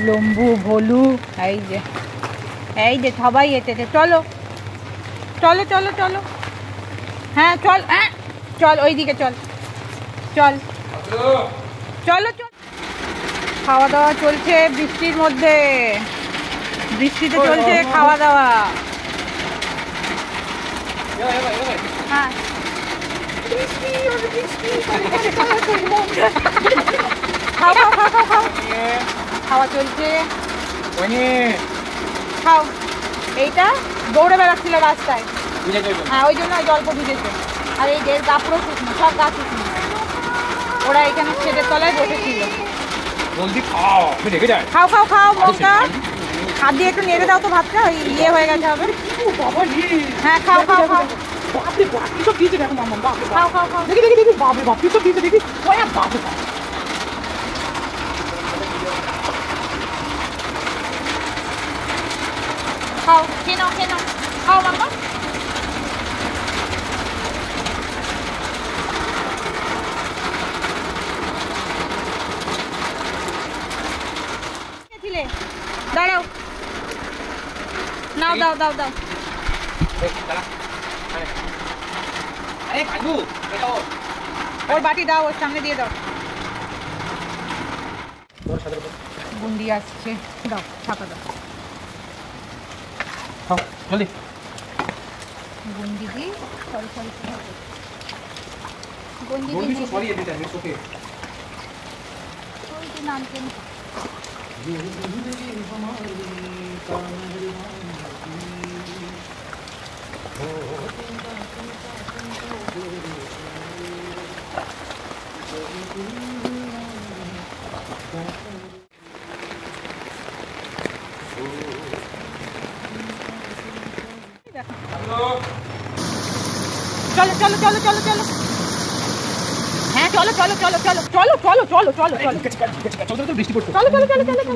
লম্বু ভোলু এই যে সবাই এতে চলো চলো চলো চলো হ্যাঁ চল চল ওইদিকে চল চল চলো চল। খাওয়া দাওয়া চলছে বৃষ্টির মধ্যে, বৃষ্টিতে চলছে খাওয়া দাওয়া। হ্যাঁ খাও খাও খাও খাও খাও খাওয়া চলছে খাও। এইটা দৌড়ে বেড়াচ্ছিল রাস্তায়, হ্যাঁ ওই জন্য ওই জল্প ভিজেছে। আর এই দেড় গা পুরো শুকনো, সব গা শুকনো। ওরা এখানে ছেদের তলায় বসেছিল। খাও খাও খাও মমতা, হাত দিয়ে একটু নেড়ে দাও তো ভাতটা, ওই ইয়ে হয়ে গেছে হবে। হ্যাঁ খাও খাও খাও খাও খাও খাও খাও খেয়ে নাও খাও মাম্মা। দাঁড়াও নাও দাও দাও দাও ওর বাটি দাও, ওর সামনে দিয়ে দাও। বুন্দি আসছে, দাও ছাপা দাও জলদি। বুন্দি দি সরি বুন্দি দি সরিয়ে দিতে আমি ওকে ওই যে নামকেন চলো চলো চলো চলো চলো হ্যাঁ চলো চলো চলো চলো চলো চলো চলো চলো চলো বৃষ্টি পড়ছে, চলো চলো চলো চলো চলো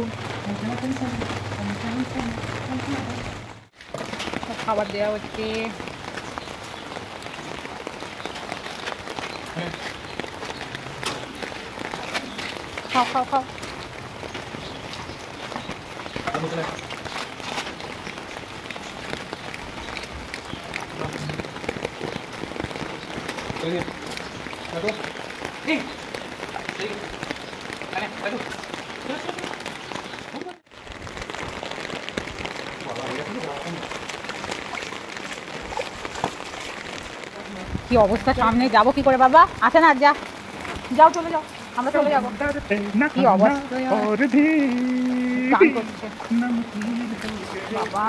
খাবার দেওয়া হচ্ছে। খাও খাও খাও কি অবস্থা, সামনে যাবো কি করে বাবা? আসে না, যা যাও চলে যাও, আমরা চলে যাবো। কি অবস্থা বাবা,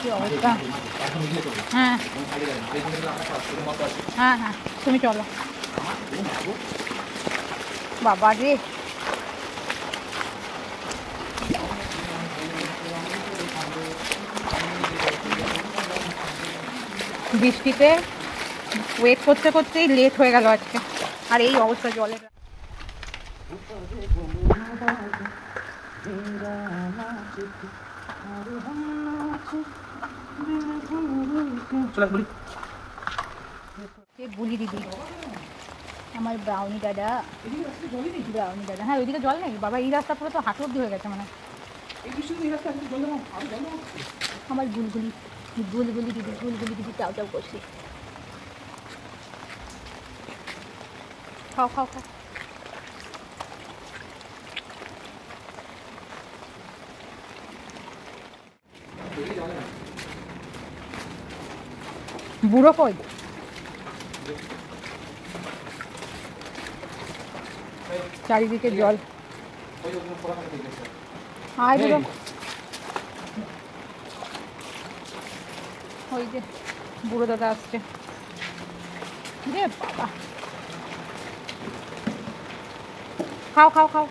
কি অবস্থা। হ্যাঁ হ্যাঁ হ্যাঁ তুমি চলো বাবা রে। বৃষ্টিতে ওয়েট করতে করতেই লেট হয়ে গেল আজকে, আর এই অবস্থা জলের। বুলি দিদি আমার ব্রাউনি দাদা, হ্যাঁ ওইদিকে জল নেই বাবা, এই রাস্তা পুরো তো হাঁটু অব্দি হয়ে গেছে মানে। আমার বুলবুলি দিদি চাও চাও করছি। খাও খাও খাও বুড়ো কই? চারিদিকে জল। আয় বুড়ো, ওই যে বুড়ো দাদা আসছে রে বাবা। খাও খাও খাও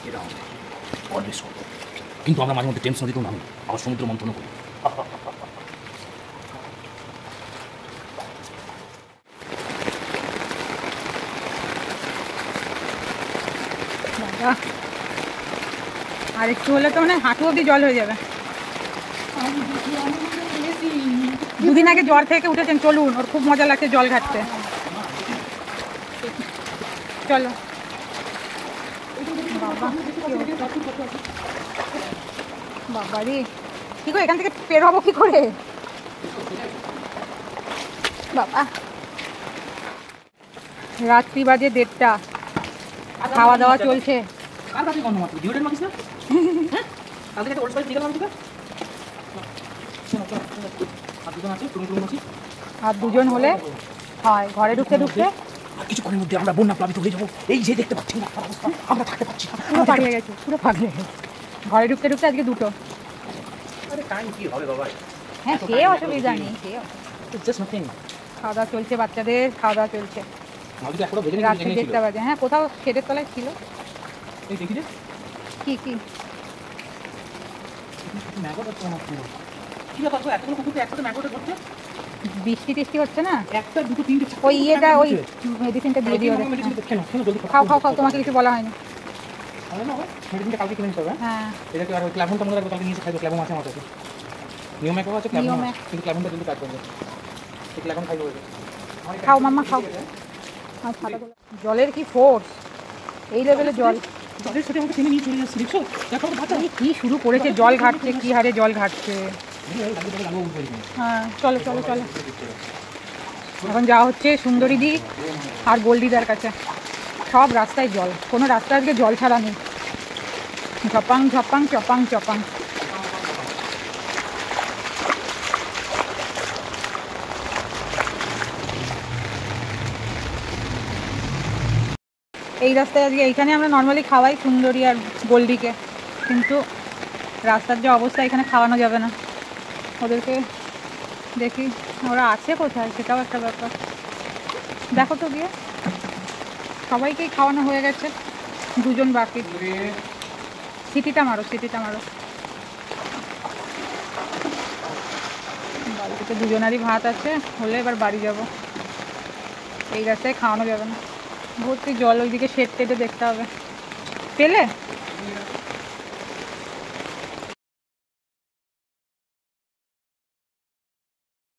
Get on. Or this one. কিন্তু আমরা মাঝে মধ্যে টেন্স নদীতেও নামি, আবার সমুদ্র মন্থনও করি। আর একটু হলে তো মানে হাঁটু অব্দি জল হয়ে যাবে। দুদিন আগে জ্বর থেকে উঠেছেন, চলুন, ওর খুব মজা লাগছে জল ঘাটতে। চলো বাবা রে, কি করে এখান থেকে বের হবো কি করে বাবা। রাত্রি বাজে 1:30, খাওয়া দাওয়া চলছে। আর দুজন হলে হয় ঘরে ঢুকতে ঢুকতে কিছুক্ষণের মধ্যে আমরা বন্যা প্লাবিত হয়ে যাবো। এই যে দেখতে পাচ্ছি না আমরা থাকতে পারছি না, পুরো পাগলে গেছে, পুরো পাগলে গেছে। ঘরে ঢুকতে ঢুকতে আজকে 2টো। হ্যাঁ, সে অসুবিধা নেই, খাওয়া দাওয়া চলছে, বাচ্চাদের খাওয়া দাওয়া চলছে। রাত্রে 1:30 বাজে। হ্যাঁ, কোথাও শেডের তলায় ছিল। কি কি বৃষ্টি টিষ্টি হচ্ছে না? ওই ইয়েটা, ওই মেডিসিনটা দিয়ে দিও। খাও খাও খাও, তোমাকে কিছু বলা হয়নি। হ্যাঁ, খাও মাম্মা খাও। জলের কি ফোর্স, এই লেভেলে জল। কি শুরু করেছে, জল ঘাটছে, কি হারে জল ঘাটছে। হ্যাঁ, চলো চলো চলো। এখন যাওয়া হচ্ছে সুন্দরীদি আর গোল্ডিদার কাছে। সব রাস্তায় জল, কোনো রাস্তা আজকে জল ছাড়া নেই। ঝপাং ঝপাং চপাং চপাং। এই রাস্তায় আজকে, এইখানে আমরা নর্মালি খাওয়াই সুন্দরী আর গোল্ডিকে, কিন্তু রাস্তার যে অবস্থা, এখানে খাওয়ানো যাবে না ওদেরকে। দেখি ওরা আছে কোথায়, সেটাও একটা ব্যাপার। দেখো তো গিয়ে, সবাইকেই খাওয়ানো হয়ে গেছে, 2জন বাকি। সিটিটা মারো, সিটিটা মারো। বাড়িতে 2জনারই ভাত আছে, হলে এবার বাড়ি যাব। এই রাস্তায় খাওয়ানো যাবে না, ভর্তি জল। ওইদিকে শেড টেডে দেখতে হবে, পেলে